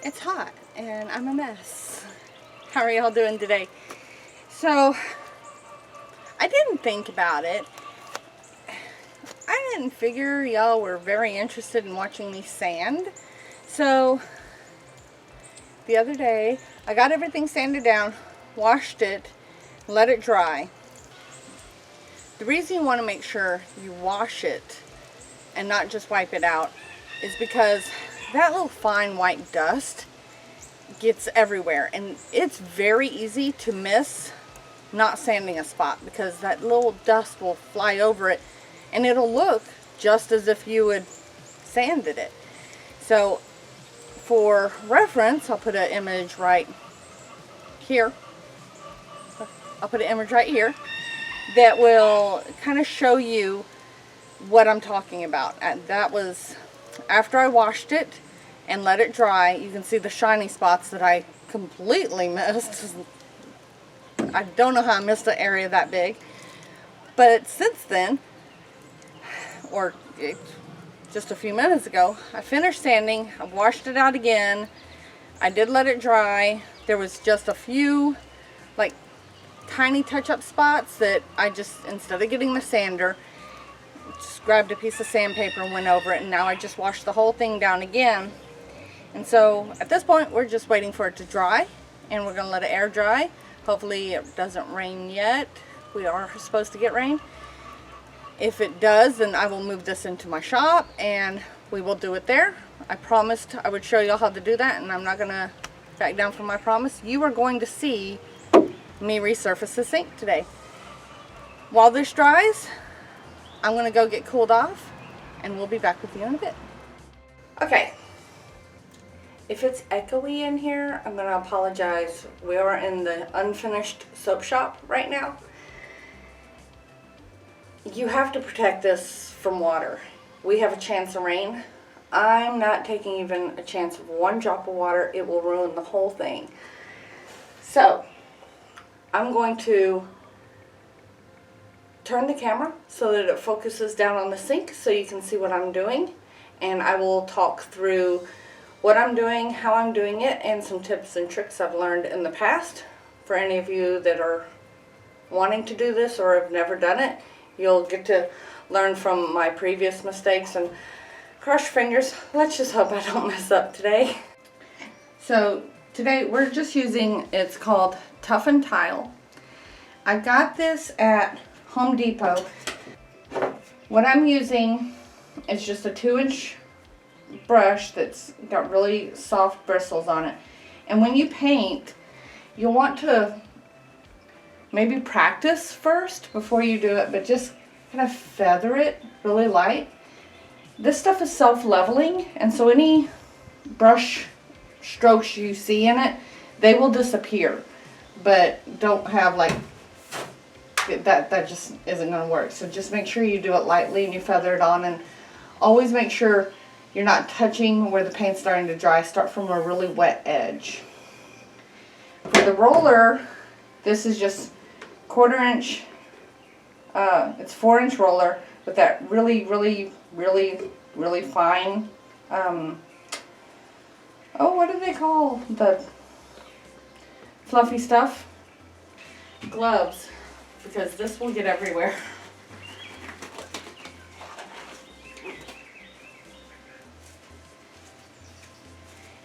It's hot and I'm a mess. How are y'all doing today? So, I didn't think about it. I didn't figure y'all were very interested in watching me sand. So, the other day, I got everything sanded down, washed it, let it dry. The reason you want to make sure you wash it and not just wipe it out is because that little fine white dust gets everywhere, and it's very easy to miss not sanding a spot because that little dust will fly over it and it'll look just as if you had sanded it. So for reference, I'll put an image right here. I'll put an image right here that will kind of show you what I'm talking about. And that was after I washed it and let it dry. You can see the shiny spots that I completely missed. I don't know how I missed an area that big. But since then, or just a few minutes ago, I finished sanding. I washed it out again. I did let it dry. There was just a few like tiny touch-up spots that I just, instead of getting the sander, just grabbed a piece of sandpaper and went over it, and now I just washed the whole thing down again. And so at this point we're just waiting for it to dry, and we're going to let it air dry. Hopefully it doesn't rain yet. We are supposed to get rain. If it does, then I will move this into my shop and we will do it there. I promised I would show y'all how to do that, and I'm not going to back down from my promise. You are going to see me resurface the sink today. While this dries, I'm going to go get cooled off and we'll be back with you in a bit. Okay. If it's echoey in here, I'm going to apologize. We are in the unfinished soap shop right now. You have to protect this from water. We have a chance of rain. I'm not taking even a chance of one drop of water. It will ruin the whole thing. So, I'm going to turn the camera so that it focuses down on the sink so you can see what I'm doing. And I will talk through what I'm doing, how I'm doing it, and some tips and tricks I've learned in the past. For any of you that are wanting to do this or have never done it, you'll get to learn from my previous mistakes. And cross your fingers, let's just hope I don't mess up today. So today we're just using, it's called Tough and Tile. I got this at Home Depot. What I'm using is just a 2-inch brush that's got really soft bristles on it. And when you paint, you'll want to maybe practice first before you do it, but just kind of feather it really light. This stuff is self-leveling, and so any brush strokes you see in it, they will disappear. But don't have like that just isn't going to work. So just make sure you do it lightly and you feather it on, and always make sure you're not touching where the paint's starting to dry. Start from a really wet edge. For the roller, this is just 1/4 inch, it's 4-inch roller with that really fine, what do they call the fluffy stuff? Gloves, because this will get everywhere.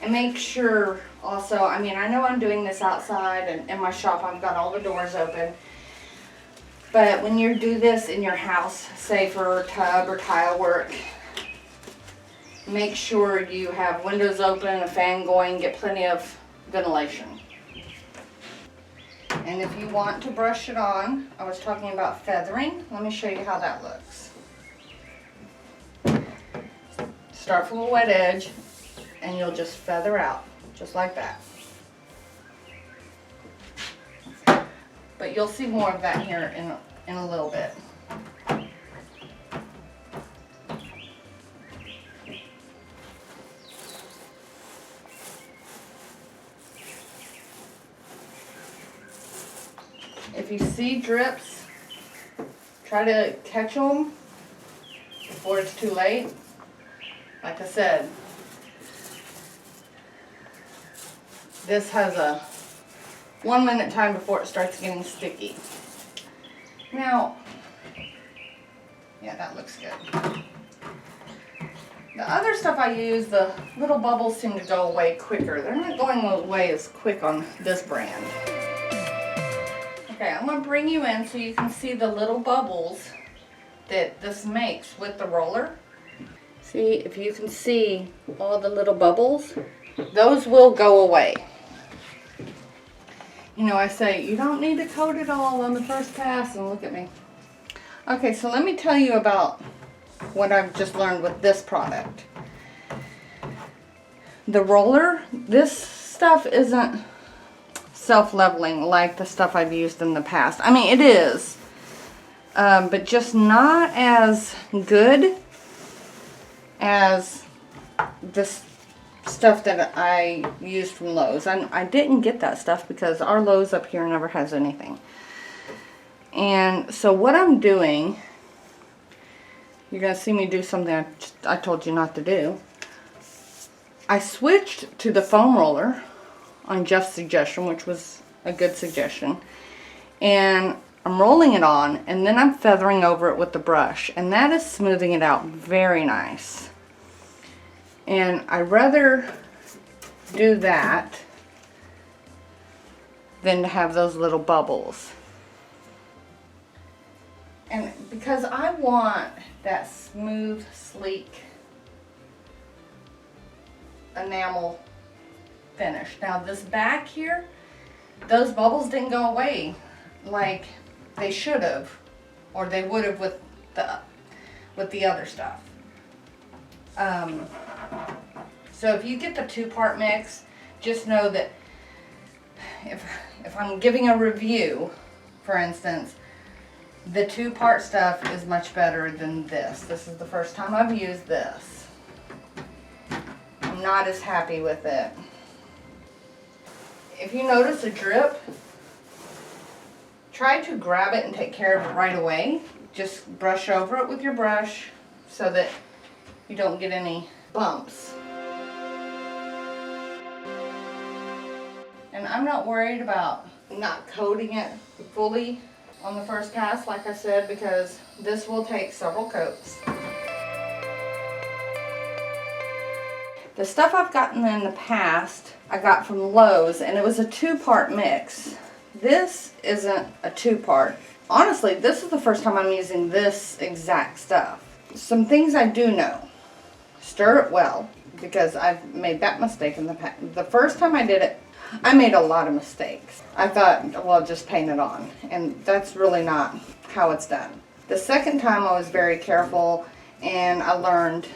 And make sure also, I mean, I know I'm doing this outside and in my shop, I've got all the doors open. But when you do this in your house, say for tub or tile work, make sure you have windows open, a fan going, get plenty of ventilation. And if you want to brush it on, I was talking about feathering. Let me show you how that looks. Start from a wet edge, and you'll just feather out, just like that. But you'll see more of that here in a little bit. If you see drips, try to catch them before it's too late. Like I said, this has a 1 minute time before it starts getting sticky. Now, yeah, that looks good. The other stuff I use, the little bubbles seem to go away quicker. They're not going away as quick on this brand. Okay, I'm going to bring you in so you can see the little bubbles that this makes with the roller. See, if you can see all the little bubbles, those will go away. You know, I say, you don't need to coat it all on the first pass, and look at me. Okay, so let me tell you about what I've just learned with this product. The roller, this stuff isn't self-leveling like the stuff I've used in the past. I mean, it is, but just not as good as this stuff that I used from Lowe's. I didn't get that stuff because our Lowe's up here never has anything. And so what I'm doing, you're going to see me do something I told you not to do. I switched to the foam roller on Jeff's suggestion, which was a good suggestion. And I'm rolling it on, and then I'm feathering over it with the brush. And that is smoothing it out very nice. And I'd rather do that than to have those little bubbles. And because I want that smooth, sleek enamel finish. Now this back here, those bubbles didn't go away like they should have, or they would have with the other stuff. So if you get the 2-part mix, just know that if I'm giving a review, for instance, the 2-part stuff is much better than this. This is the first time I've used this. I'm not as happy with it. If you notice a drip, try to grab it and take care of it right away. Just brush over it with your brush so that you don't get any bumps. And I'm not worried about not coating it fully on the first pass, like I said, because this will take several coats. The stuff I've gotten in the past, I got from Lowe's, and it was a 2-part mix. This isn't a 2-part. Honestly, this is the first time I'm using this exact stuff. Some things I do know. Stir it well, because I've made that mistake in the past. The first time I did it, I made a lot of mistakes. I thought, well, just paint it on, and that's really not how it's done. The second time I was very careful, and I learned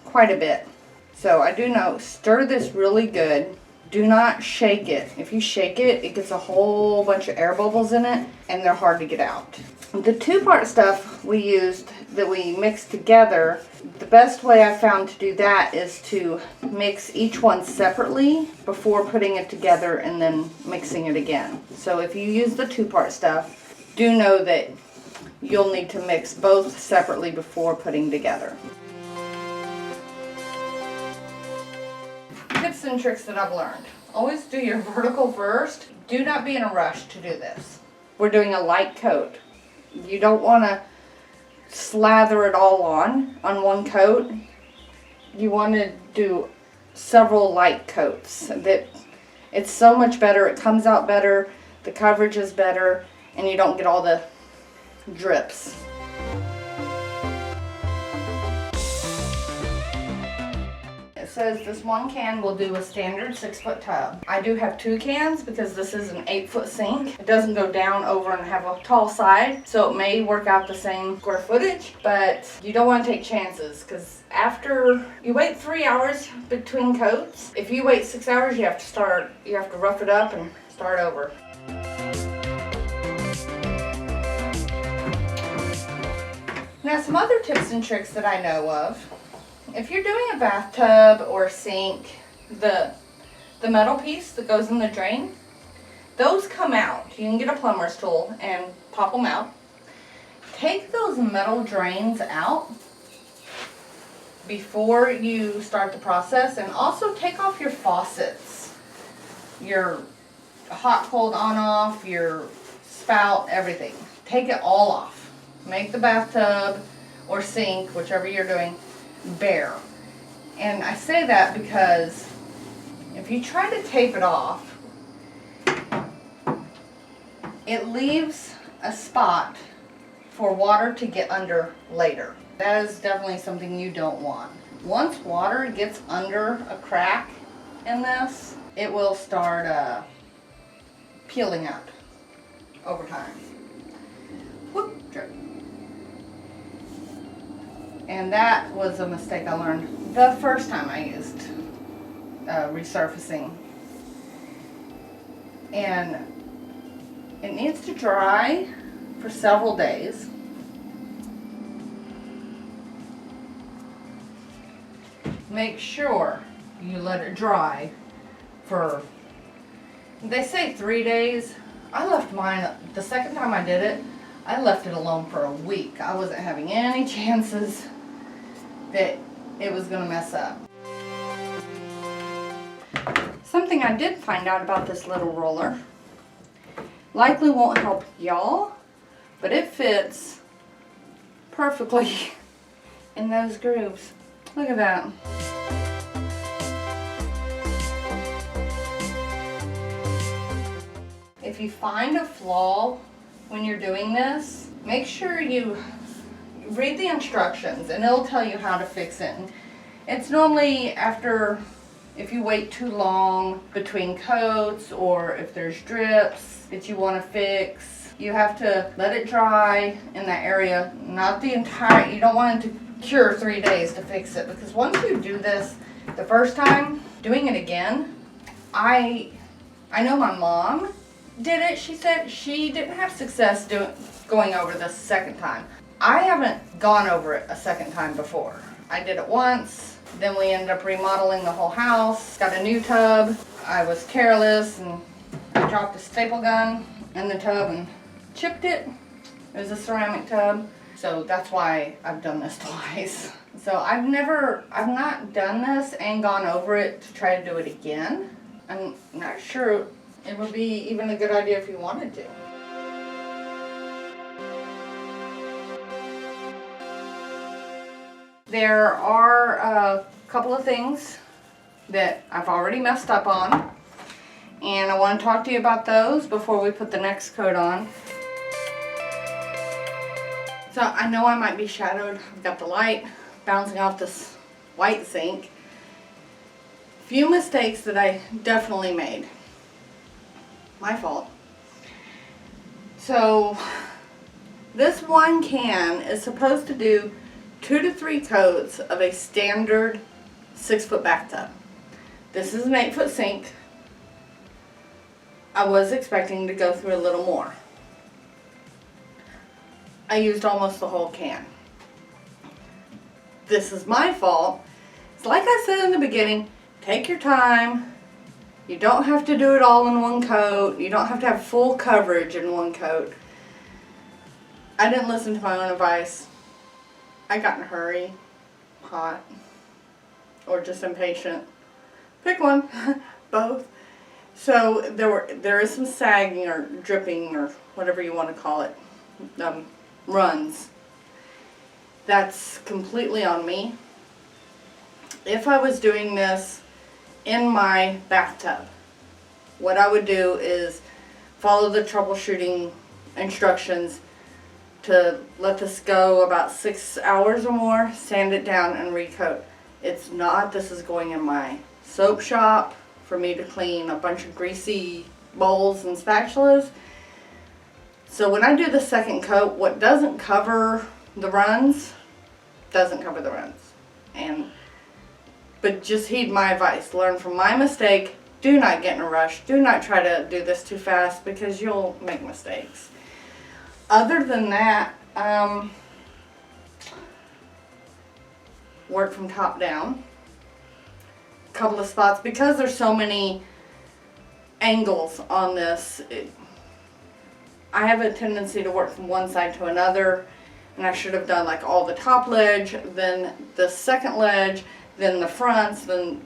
quite a bit. So I do know, stir this really good. Do not shake it. If you shake it, it gets a whole bunch of air bubbles in it, and they're hard to get out. The 2-part stuff we used, that we mixed together, the best way I found to do that is to mix each one separately before putting it together and then mixing it again. So if you use the 2-part stuff, do know that you'll need to mix both separately before putting together. Tips and tricks that I've learned. Always do your vertical first. Do not be in a rush to do this. We're doing a light coat. You don't want to slather it all on one coat. You want to do several light coats. It's so much better. It comes out better. The coverage is better, and you don't get all the drips. It says this one can will do a standard 6-foot tub. I do have 2 cans because this is an 8-foot sink. It doesn't go down over and have a tall side, so it may work out the same square footage, but you don't want to take chances because after you wait 3 hours between coats, if you wait 6 hours, you have to rough it up and start over. Now some other tips and tricks that I know of. If you're doing a bathtub or a sink, the metal piece that goes in the drain, those come out. You can get a plumber's tool and pop them out. Take those metal drains out before you start the process, and also take off your faucets. your hot, cold, on, off, your spout, everything. Take it all off. Make the bathtub or sink, whichever you're doing, bare. And I say that because if you try to tape it off, it leaves a spot for water to get under later. That is definitely something you don't want. Once water gets under a crack in this, it will start peeling up over time. Whoop, drip. And that was a mistake I learned the first time I used resurfacing. And it needs to dry for several days. Make sure you let it dry for, they say 3 days. I left mine, the second time I did it, I left it alone for a week. I wasn't having any chances that it was going to mess up. Something I did find out about this little roller, likely won't help y'all, but it fits perfectly in those grooves. Look at that. If you find a flaw when you're doing this, make sure you read the instructions and it'll tell you how to fix it. And it's normally after, if you wait too long between coats or if there's drips that you want to fix, you have to let it dry in that area, not the entire, you don't want it to cure 3 days to fix it, because once you do this the first time, doing it again, I know my mom did it. She said she didn't have success going over this second time. I haven't gone over it a second time before. I did it once, then we ended up remodeling the whole house, got a new tub. I was careless and I dropped a staple gun in the tub and chipped it. It was a ceramic tub. So that's why I've done this twice. So I've not done this and gone over it to try to do it again. I'm not sure it would be even a good idea if you wanted to. There are a couple of things that I've already messed up on, and I want to talk to you about those before we put the next coat on. So I know I might be shadowed. I've got the light bouncing off this white sink. Few mistakes that I definitely made. My fault. So this one can is supposed to do 2 to 3 coats of a standard 6-foot bathtub. This is an 8-foot sink. I was expecting to go through a little more. I used almost the whole can. This is my fault. It's like I said in the beginning, take your time. You don't have to do it all in one coat. You don't have to have full coverage in one coat. I didn't listen to my own advice. I got in a hurry, hot, or just impatient. Pick one, both. So there is some sagging or dripping or whatever you want to call it, runs. That's completely on me. If I was doing this in my bathtub, what I would do is follow the troubleshooting instructions to let this go about 6 hours or more, sand it down and recoat. It's not, this is going in my soap shop for me to clean a bunch of greasy bowls and spatulas. So when I do the second coat, what doesn't cover the runs, doesn't cover the runs. But just heed my advice. Learn from my mistake. Do not get in a rush. Do not try to do this too fast because you'll make mistakes. Other than that, work from top down. A couple of spots, because there's so many angles on this, I have a tendency to work from one side to another, and I should have done like all the top ledge, then the second ledge, then the fronts, then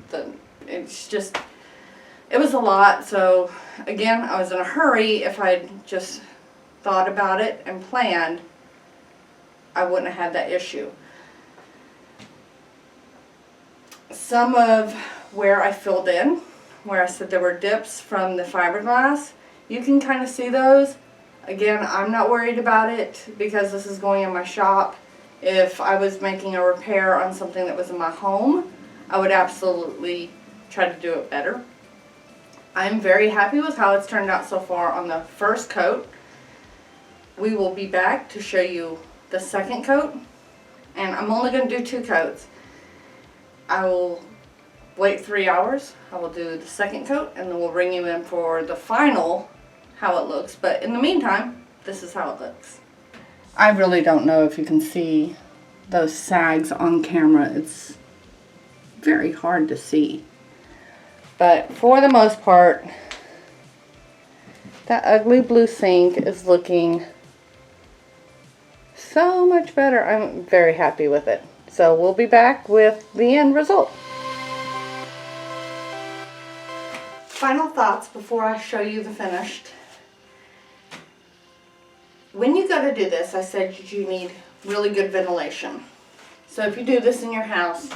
it's just it was a lot. So again, I was in a hurry. If I'd just thought about it and planned, I wouldn't have had that issue. Some of where I filled in, where I said there were dips from the fiberglass, you can kind of see those. Again, I'm not worried about it because this is going in my shop. If I was making a repair on something that was in my home, I would absolutely try to do it better. I'm very happy with how it's turned out so far on the first coat. We will be back to show you the second coat, and I'm only going to do 2 coats. I will wait 3 hours. I will do the second coat, and then we'll bring you in for the final, how it looks. But in the meantime, this is how it looks. I really don't know if you can see those sags on camera. It's very hard to see. But for the most part, that ugly blue sink is looking so much better. I'm very happy with it. So we'll be back with the end result. Final thoughts before I show you the finished. When you go to do this, I said you need really good ventilation. So if you do this in your house,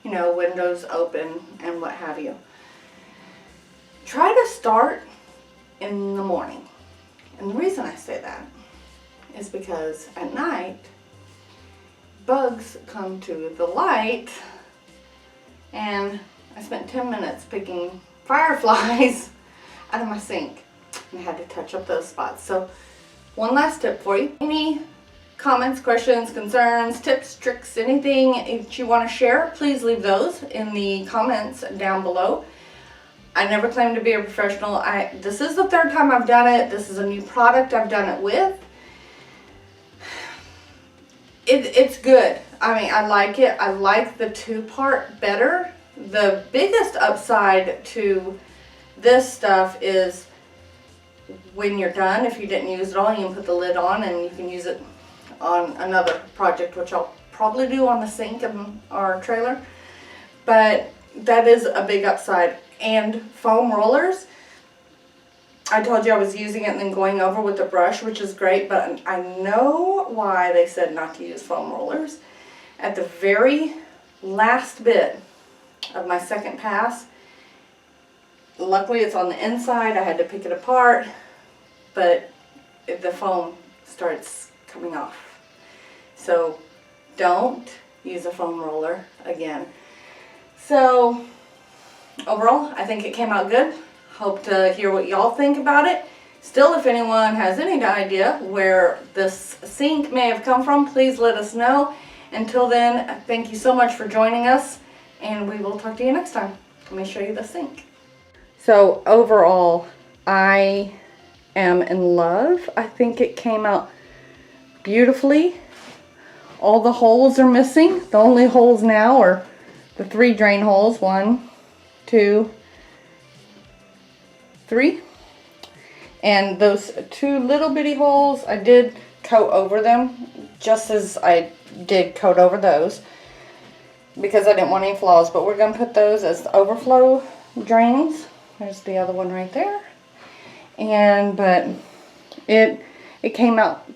you know, windows open and what have you, try to start in the morning. And the reason I say that is because at night, bugs come to the light, and I spent 10 minutes picking fireflies out of my sink, and I had to touch up those spots. So one last tip for you. Any comments, questions, concerns, tips, tricks, anything that you want to share, please leave those in the comments down below. I never claimed to be a professional. This is the 3rd time I've done it. This is a new product I've done it with. It's good. I mean, I like it. I like the 2-part better. The biggest upside to this stuff is when you're done, if you didn't use it all, you can put the lid on and you can use it on another project, which I'll probably do on the sink in our trailer. But that is a big upside. And foam rollers, I told you I was using it and then going over with the brush, which is great, but I know why they said not to use foam rollers. At the very last bit of my second pass, luckily it's on the inside, I had to pick it apart, but the foam starts coming off. So don't use a foam roller again. So overall, I think it came out good. Hope to hear what y'all think about it. Still, if anyone has any idea where this sink may have come from, please let us know. Until then, thank you so much for joining us, and we will talk to you next time. Let me show you the sink. So overall, I am in love. I think it came out beautifully. All the holes are missing. The only holes now are the 3 drain holes. 1, 2, 3. And those 2 little bitty holes, I did coat over them, just as I did coat over those, because I didn't want any flaws. But we're going to put those as the overflow drains. There's the other one right there. But it came out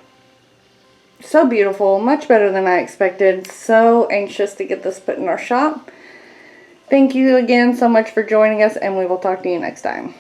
so beautiful, much better than I expected. So anxious to get this put in our shop. Thank you again so much for joining us, and we will talk to you next time.